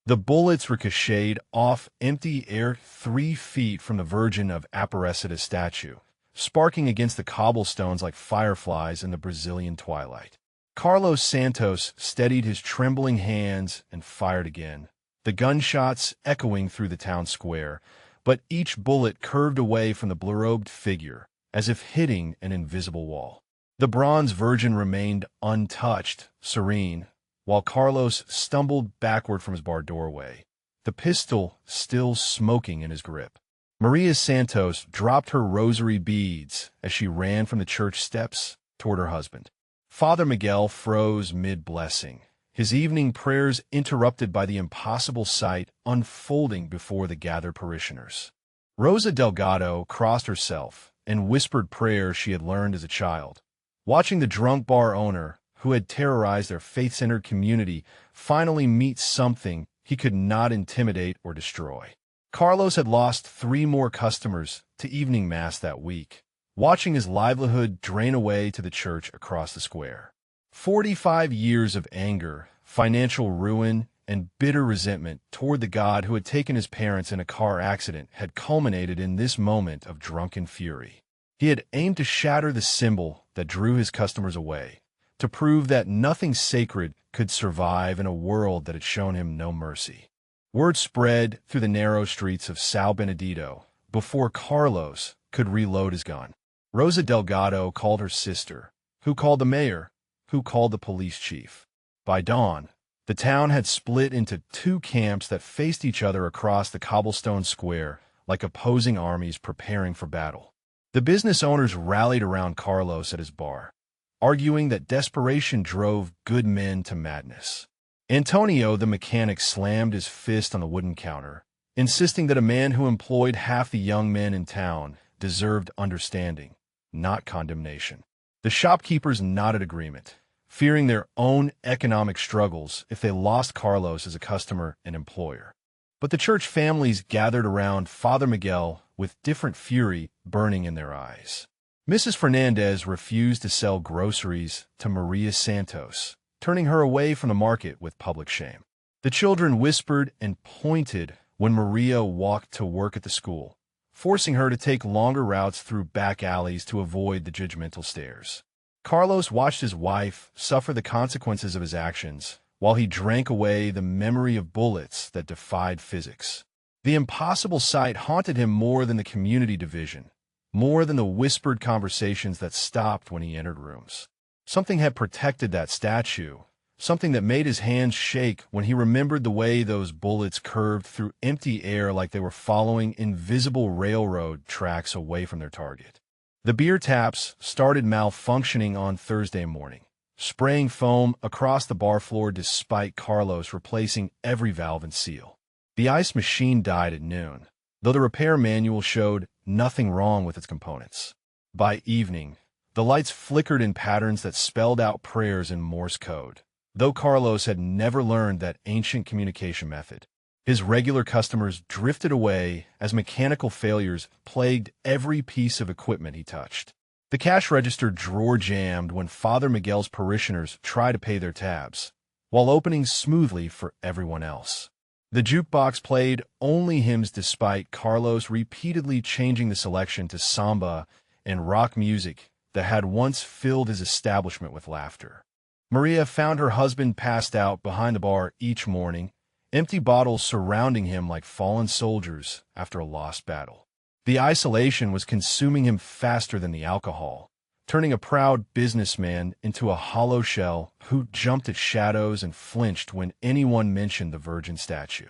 The bullets ricocheted off empty air 3 feet from the Virgin of Aparecida statue, sparking against the cobblestones like fireflies in the Brazilian twilight. Carlos Santos steadied his trembling hands and fired again, the gunshots echoing through the town square, but each bullet curved away from the blue-robed figure, as if hitting an invisible wall. The bronze Virgin remained untouched, serene, while Carlos stumbled backward from his bar doorway, the pistol still smoking in his grip. Maria Santos dropped her rosary beads as she ran from the church steps toward her husband. Father Miguel froze mid-blessing, his evening prayers interrupted by the impossible sight unfolding before the gathered parishioners. Rosa Delgado crossed herself and whispered prayers she had learned as a child, watching the drunk bar owner, who had terrorized their faith-centered community, finally meet something he could not intimidate or destroy. Carlos had lost 3 more customers to evening mass that week, watching his livelihood drain away to the church across the square. 45 years of anger, financial ruin, and bitter resentment toward the God who had taken his parents in a car accident had culminated in this moment of drunken fury. He had aimed to shatter the symbol that drew his customers away, to prove that nothing sacred could survive in a world that had shown him no mercy. Word spread through the narrow streets of São Benedito before Carlos could reload his gun. Rosa Delgado called her sister, who called the mayor, who called the police chief. By dawn, the town had split into 2 camps that faced each other across the cobblestone square like opposing armies preparing for battle. The business owners rallied around Carlos at his bar, arguing that desperation drove good men to madness. Antonio, the mechanic, slammed his fist on the wooden counter, insisting that a man who employed half the young men in town deserved understanding, not condemnation. The shopkeepers nodded agreement, fearing their own economic struggles if they lost Carlos as a customer and employer. But the church families gathered around Father Miguel with different fury burning in their eyes. Mrs. Fernandez refused to sell groceries to Maria Santos, turning her away from the market with public shame. The children whispered and pointed when Maria walked to work at the school, forcing her to take longer routes through back alleys to avoid the judgmental stares. Carlos watched his wife suffer the consequences of his actions while he drank away the memory of bullets that defied physics. The impossible sight haunted him more than the community division, more than the whispered conversations that stopped when he entered rooms. Something had protected that statue, something that made his hands shake when he remembered the way those bullets curved through empty air like they were following invisible railroad tracks away from their target. The beer taps started malfunctioning on Thursday morning, spraying foam across the bar floor despite Carlos replacing every valve and seal. The ice machine died at noon, though the repair manual showed nothing wrong with its components. By evening, the lights flickered in patterns that spelled out prayers in Morse code, though Carlos had never learned that ancient communication method. His regular customers drifted away as mechanical failures plagued every piece of equipment he touched. The cash register drawer jammed when Father Miguel's parishioners tried to pay their tabs, while opening smoothly for everyone else. The jukebox played only hymns despite Carlos repeatedly changing the selection to samba and rock music that had once filled his establishment with laughter. Maria found her husband passed out behind the bar each morning, empty bottles surrounding him like fallen soldiers after a lost battle. The isolation was consuming him faster than the alcohol, turning a proud businessman into a hollow shell who jumped at shadows and flinched when anyone mentioned the Virgin statue.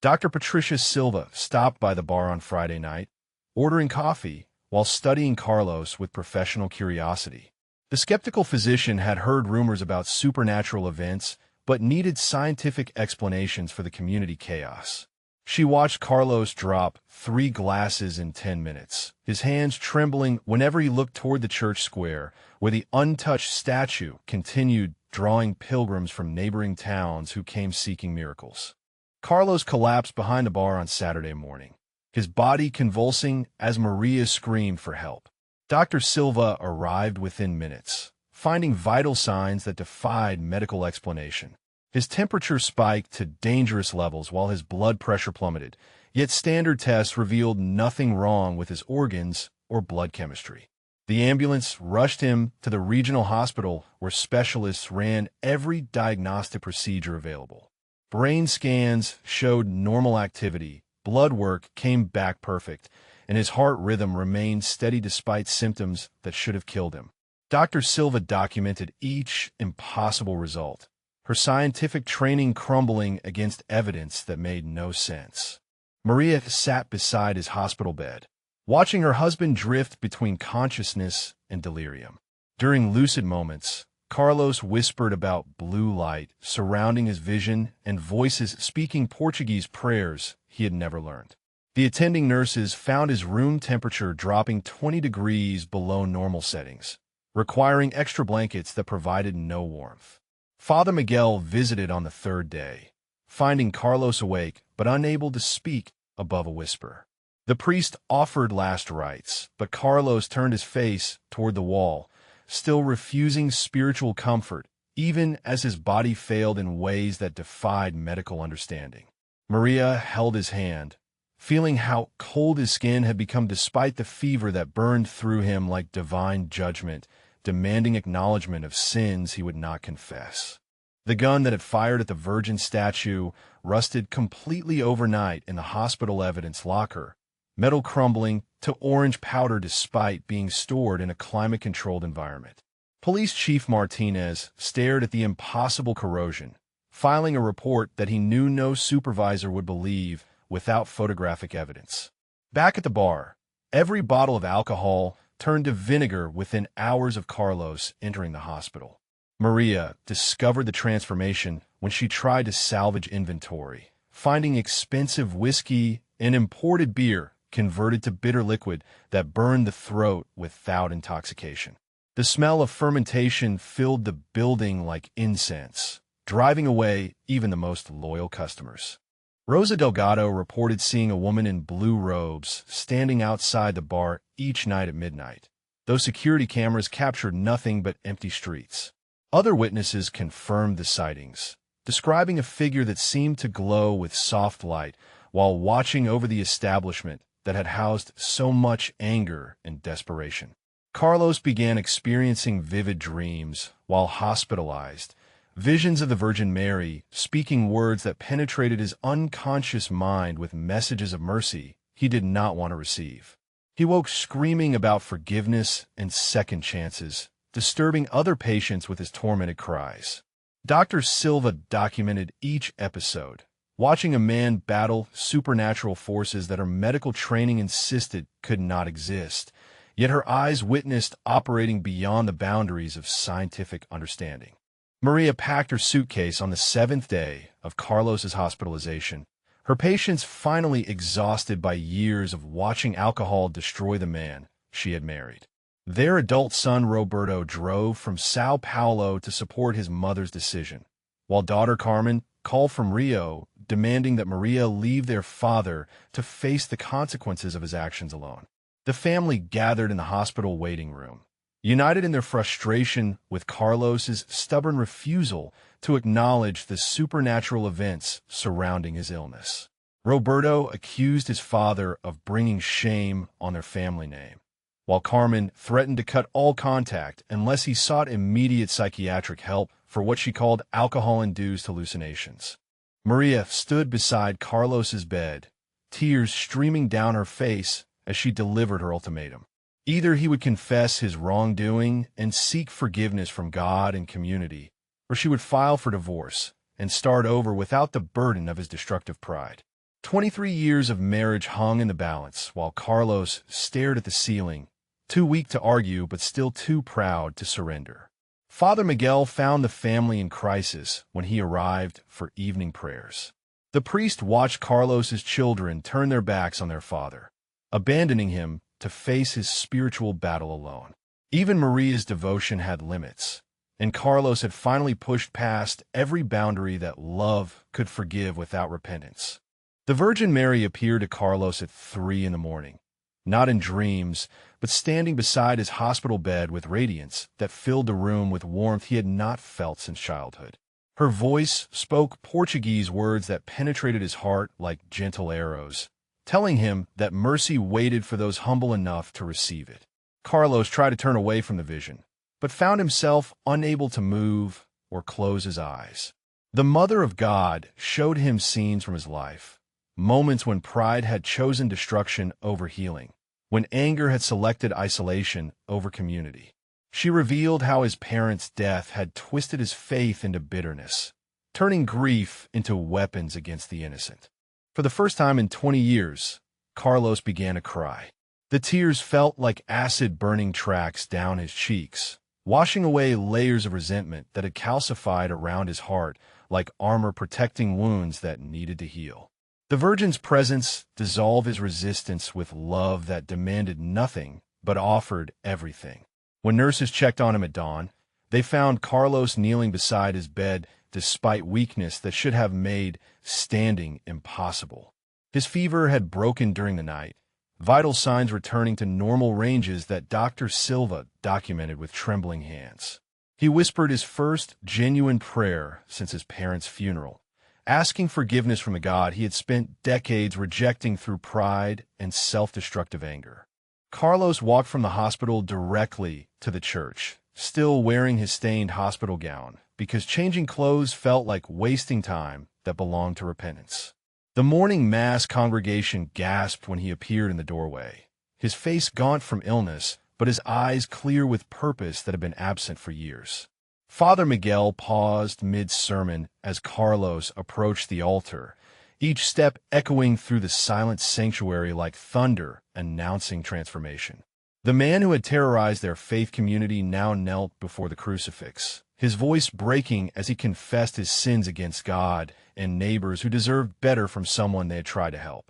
Dr. Patricia Silva stopped by the bar on Friday night, ordering coffee while studying Carlos with professional curiosity. The skeptical physician had heard rumors about supernatural events, but needed scientific explanations for the community chaos. She watched Carlos drop 3 glasses in 10 minutes, his hands trembling whenever he looked toward the church square, where the untouched statue continued drawing pilgrims from neighboring towns who came seeking miracles. Carlos collapsed behind the bar on Saturday morning, his body convulsing as Maria screamed for help. Dr. Silva arrived within minutes, finding vital signs that defied medical explanation. His temperature spiked to dangerous levels while his blood pressure plummeted, yet standard tests revealed nothing wrong with his organs or blood chemistry. The ambulance rushed him to the regional hospital where specialists ran every diagnostic procedure available. Brain scans showed normal activity, blood work came back perfect, and his heart rhythm remained steady despite symptoms that should have killed him. Dr. Silva documented each impossible result, her scientific training crumbling against evidence that made no sense. Maria sat beside his hospital bed, watching her husband drift between consciousness and delirium. During lucid moments, Carlos whispered about blue light surrounding his vision and voices speaking Portuguese prayers he had never learned. The attending nurses found his room temperature dropping 20 degrees below normal settings, requiring extra blankets that provided no warmth. Father Miguel visited on the third day, finding Carlos awake but unable to speak above a whisper. The priest offered last rites, but Carlos turned his face toward the wall, still refusing spiritual comfort, even as his body failed in ways that defied medical understanding. Maria held his hand, feeling how cold his skin had become despite the fever that burned through him like divine judgment, demanding acknowledgement of sins he would not confess. The gun that had fired at the Virgin statue rusted completely overnight in the hospital evidence locker, metal crumbling to orange powder despite being stored in a climate-controlled environment. Police Chief Martinez stared at the impossible corrosion, filing a report that he knew no supervisor would believe without photographic evidence. Back at the bar, every bottle of alcohol turned to vinegar within hours of Carlos entering the hospital. Maria discovered the transformation when she tried to salvage inventory, finding expensive whiskey and imported beer converted to bitter liquid that burned the throat without intoxication. The smell of fermentation filled the building like incense, driving away even the most loyal customers. Rosa Delgado reported seeing a woman in blue robes standing outside the bar each night at midnight, though security cameras captured nothing but empty streets. Other witnesses confirmed the sightings, describing a figure that seemed to glow with soft light while watching over the establishment that had housed so much anger and desperation. Carlos began experiencing vivid dreams while hospitalized, visions of the Virgin Mary speaking words that penetrated his unconscious mind with messages of mercy he did not want to receive. He woke screaming about forgiveness and second chances, disturbing other patients with his tormented cries. Dr. Silva documented each episode, watching a man battle supernatural forces that her medical training insisted could not exist, yet her eyes witnessed operating beyond the boundaries of scientific understanding. Maria packed her suitcase on the 7th day of Carlos's hospitalization, her patients finally exhausted by years of watching alcohol destroy the man she had married. Their adult son Roberto drove from Sao Paulo to support his mother's decision, while daughter Carmen called from Rio demanding that Maria leave their father to face the consequences of his actions alone. The family gathered in the hospital waiting room, united in their frustration with Carlos's stubborn refusal to acknowledge the supernatural events surrounding his illness. Roberto accused his father of bringing shame on their family name, while Carmen threatened to cut all contact unless he sought immediate psychiatric help for what she called alcohol-induced hallucinations. Maria stood beside Carlos's bed, tears streaming down her face as she delivered her ultimatum. Either he would confess his wrongdoing and seek forgiveness from God and community, or she would file for divorce and start over without the burden of his destructive pride. 23 years of marriage hung in the balance while Carlos stared at the ceiling, too weak to argue but still too proud to surrender. Father Miguel found the family in crisis when he arrived for evening prayers. The priest watched Carlos's children turn their backs on their father, abandoning him to face his spiritual battle alone. Even Maria's devotion had limits, and Carlos had finally pushed past every boundary that love could forgive without repentance. The Virgin Mary appeared to Carlos at 3 a.m, not in dreams, but standing beside his hospital bed with radiance that filled the room with warmth he had not felt since childhood. Her voice spoke Portuguese words that penetrated his heart like gentle arrows, telling him that mercy waited for those humble enough to receive it. Carlos tried to turn away from the vision, but found himself unable to move or close his eyes. The Mother of God showed him scenes from his life, moments when pride had chosen destruction over healing, when anger had selected isolation over community. She revealed how his parents' death had twisted his faith into bitterness, turning grief into weapons against the innocent. For the first time in 20 years, Carlos began to cry. The tears felt like acid-burning tracks down his cheeks, washing away layers of resentment that had calcified around his heart like armor protecting wounds that needed to heal. The Virgin's presence dissolved his resistance with love that demanded nothing but offered everything. When nurses checked on him at dawn, they found Carlos kneeling beside his bed despite weakness that should have made standing impossible. His fever had broken during the night, vital signs returning to normal ranges that Dr. Silva documented with trembling hands. He whispered his first genuine prayer since his parents' funeral, asking forgiveness from a God he had spent decades rejecting through pride and self-destructive anger. Carlos walked from the hospital directly to the church, still wearing his stained hospital gown, because changing clothes felt like wasting time that belonged to repentance. The morning mass congregation gasped when he appeared in the doorway, his face gaunt from illness, but his eyes clear with purpose that had been absent for years. Father Miguel paused mid-sermon as Carlos approached the altar, each step echoing through the silent sanctuary like thunder announcing transformation. The man who had terrorized their faith community now knelt before the crucifix, his voice breaking as he confessed his sins against God and neighbors who deserved better from someone they had tried to help.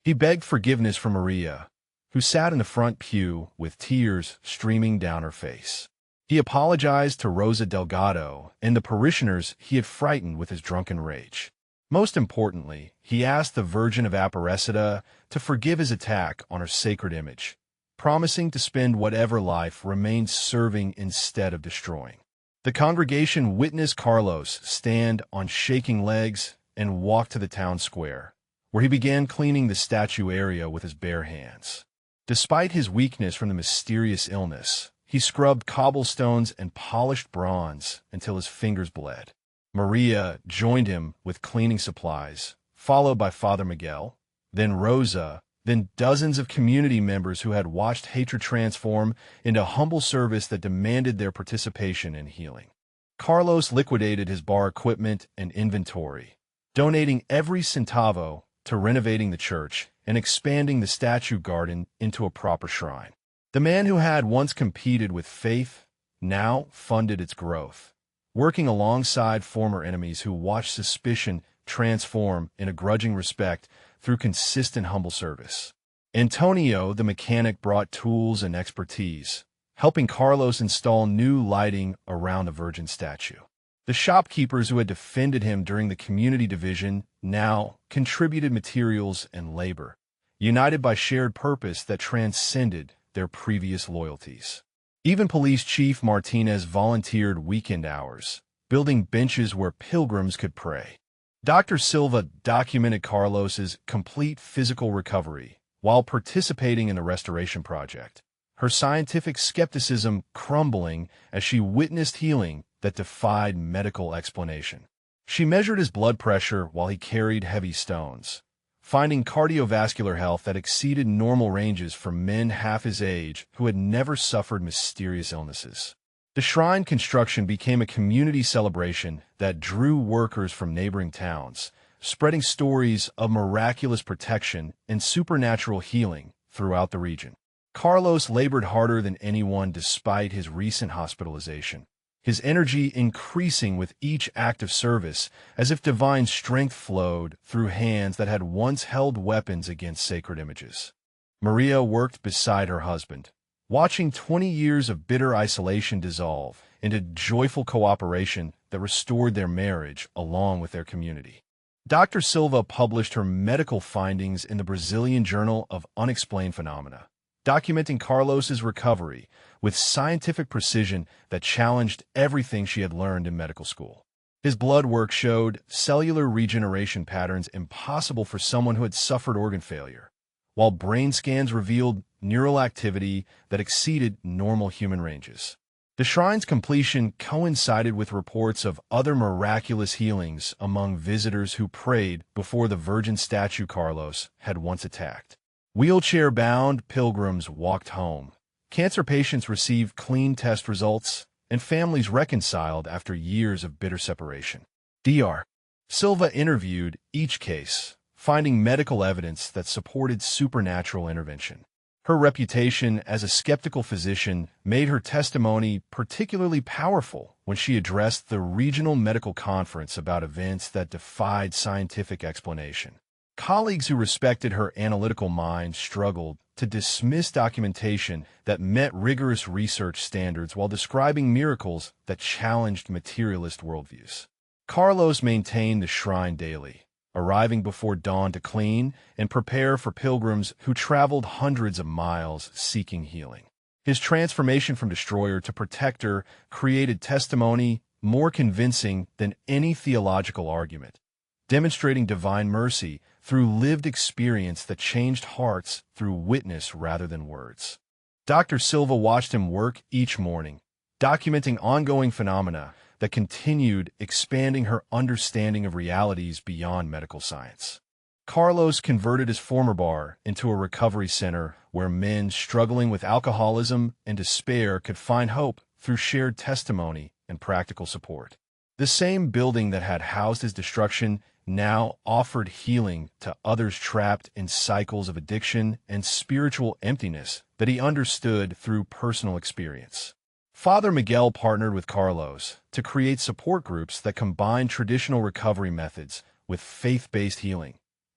He begged forgiveness from Maria, who sat in the front pew with tears streaming down her face. He apologized to Rosa Delgado and the parishioners he had frightened with his drunken rage. Most importantly, he asked the Virgin of Aparecida to forgive his attack on her sacred image, promising to spend whatever life remained serving instead of destroying. The congregation witnessed Carlos stand on shaking legs and walk to the town square, where he began cleaning the statue area with his bare hands. Despite his weakness from the mysterious illness, he scrubbed cobblestones and polished bronze until his fingers bled. Maria joined him with cleaning supplies, followed by Father Miguel, then Rosa, then dozens of community members who had watched hatred transform into humble service that demanded their participation in healing. Carlos liquidated his bar equipment and inventory, donating every centavo to renovating the church and expanding the statue garden into a proper shrine. The man who had once competed with faith now funded its growth, working alongside former enemies who watched suspicion transform into grudging respect through consistent humble service. Antonio, the mechanic, brought tools and expertise, helping Carlos install new lighting around the Virgin statue. The shopkeepers who had defended him during the community division now contributed materials and labor, united by shared purpose that transcended their previous loyalties. Even Police Chief Martinez volunteered weekend hours, building benches where pilgrims could pray. Dr. Silva documented Carlos's complete physical recovery while participating in the restoration project, her scientific skepticism crumbling as she witnessed healing that defied medical explanation. She measured his blood pressure while he carried heavy stones, finding cardiovascular health that exceeded normal ranges for men half his age who had never suffered mysterious illnesses. The shrine construction became a community celebration that drew workers from neighboring towns, spreading stories of miraculous protection and supernatural healing throughout the region. Carlos labored harder than anyone despite his recent hospitalization, his energy increasing with each act of service as if divine strength flowed through hands that had once held weapons against sacred images. Maria worked beside her husband, watching 20 years of bitter isolation dissolve into joyful cooperation that restored their marriage along with their community. Dr. Silva published her medical findings in the Brazilian Journal of Unexplained Phenomena, documenting Carlos's recovery with scientific precision that challenged everything she had learned in medical school. His blood work showed cellular regeneration patterns impossible for someone who had suffered organ failure, while brain scans revealed neural activity that exceeded normal human ranges. The shrine's completion coincided with reports of other miraculous healings among visitors who prayed before the virgin statue Carlos had once attacked. Wheelchair-bound pilgrims walked home. Cancer patients received clean test results, and families reconciled after years of bitter separation. Dr. Silva interviewed each case, finding medical evidence that supported supernatural intervention. Her reputation as a skeptical physician made her testimony particularly powerful when she addressed the regional medical conference about events that defied scientific explanation. Colleagues who respected her analytical mind struggled to dismiss documentation that met rigorous research standards while describing miracles that challenged materialist worldviews. Carlos maintained the shrine daily, arriving before dawn to clean and prepare for pilgrims who traveled hundreds of miles seeking healing. His transformation from destroyer to protector created testimony more convincing than any theological argument, demonstrating divine mercy through lived experience that changed hearts through witness rather than words. Dr. Silva watched him work each morning, documenting ongoing phenomena that continued expanding her understanding of realities beyond medical science. Carlos converted his former bar into a recovery center where men struggling with alcoholism and despair could find hope through shared testimony and practical support. The same building that had housed his destruction now offered healing to others trapped in cycles of addiction and spiritual emptiness that he understood through personal experience. Father Miguel partnered with Carlos to create support groups that combined traditional recovery methods with faith-based healing,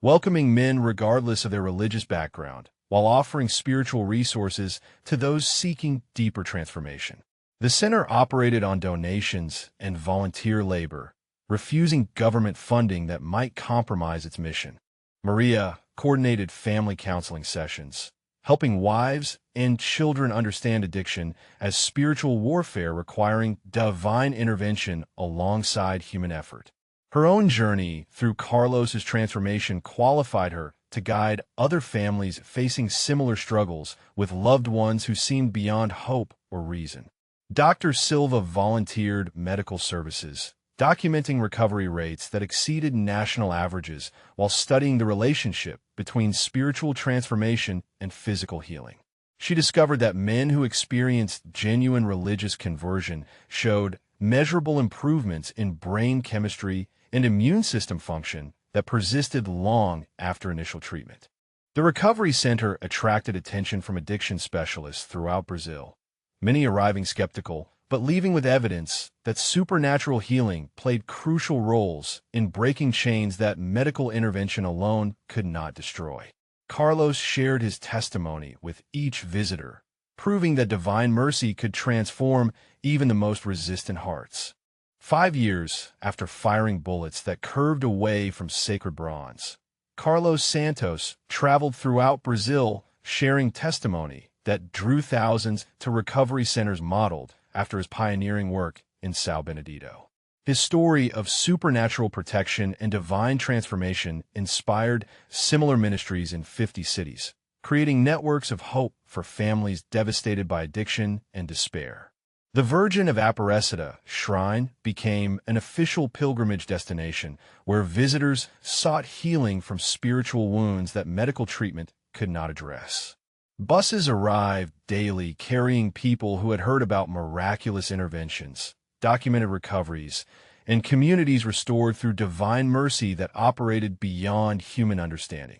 welcoming men regardless of their religious background, while offering spiritual resources to those seeking deeper transformation. The center operated on donations and volunteer labor, refusing government funding that might compromise its mission. Maria coordinated family counseling sessions, helping wives and children understand addiction as spiritual warfare requiring divine intervention alongside human effort. Her own journey through Carlos's transformation qualified her to guide other families facing similar struggles with loved ones who seemed beyond hope or reason. Dr. Silva volunteered medical services, documenting recovery rates that exceeded national averages while studying the relationship between spiritual transformation and physical healing. She discovered that men who experienced genuine religious conversion showed measurable improvements in brain chemistry and immune system function that persisted long after initial treatment. The recovery center attracted attention from addiction specialists throughout Brazil, many arriving skeptical, but leaving with evidence that supernatural healing played crucial roles in breaking chains that medical intervention alone could not destroy. Carlos shared his testimony with each visitor, proving that divine mercy could transform even the most resistant hearts. 5 years after firing bullets that curved away from sacred bronze, Carlos Santos traveled throughout Brazil sharing testimony that drew thousands to recovery centers modeled after his pioneering work in São Benedito. His story of supernatural protection and divine transformation inspired similar ministries in 50 cities, creating networks of hope for families devastated by addiction and despair. The Virgin of Aparecida shrine became an official pilgrimage destination where visitors sought healing from spiritual wounds that medical treatment could not address. Buses arrived daily carrying people who had heard about miraculous interventions, documented recoveries, and communities restored through divine mercy that operated beyond human understanding.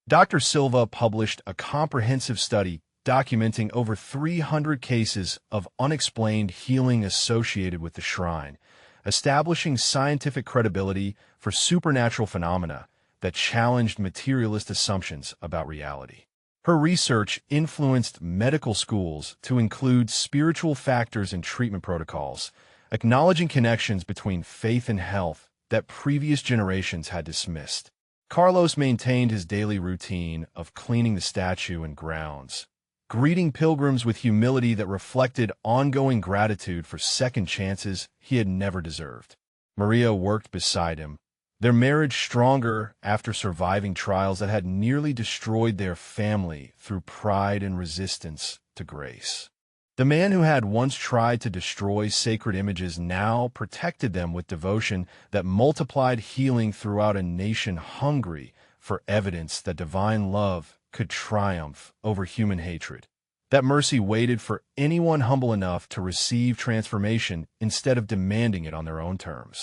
Dr. Silva published a comprehensive study documenting over 300 cases of unexplained healing associated with the shrine, establishing scientific credibility for supernatural phenomena that challenged materialist assumptions about reality. Her research influenced medical schools to include spiritual factors in treatment protocols, acknowledging connections between faith and health that previous generations had dismissed. Carlos maintained his daily routine of cleaning the statue and grounds, greeting pilgrims with humility that reflected ongoing gratitude for second chances he had never deserved. Maria worked beside him, their marriage stronger after surviving trials that had nearly destroyed their family through pride and resistance to grace. The man who had once tried to destroy sacred images now protected them with devotion that multiplied healing throughout a nation hungry for evidence that divine love could triumph over human hatred. That mercy waited for anyone humble enough to receive transformation instead of demanding it on their own terms.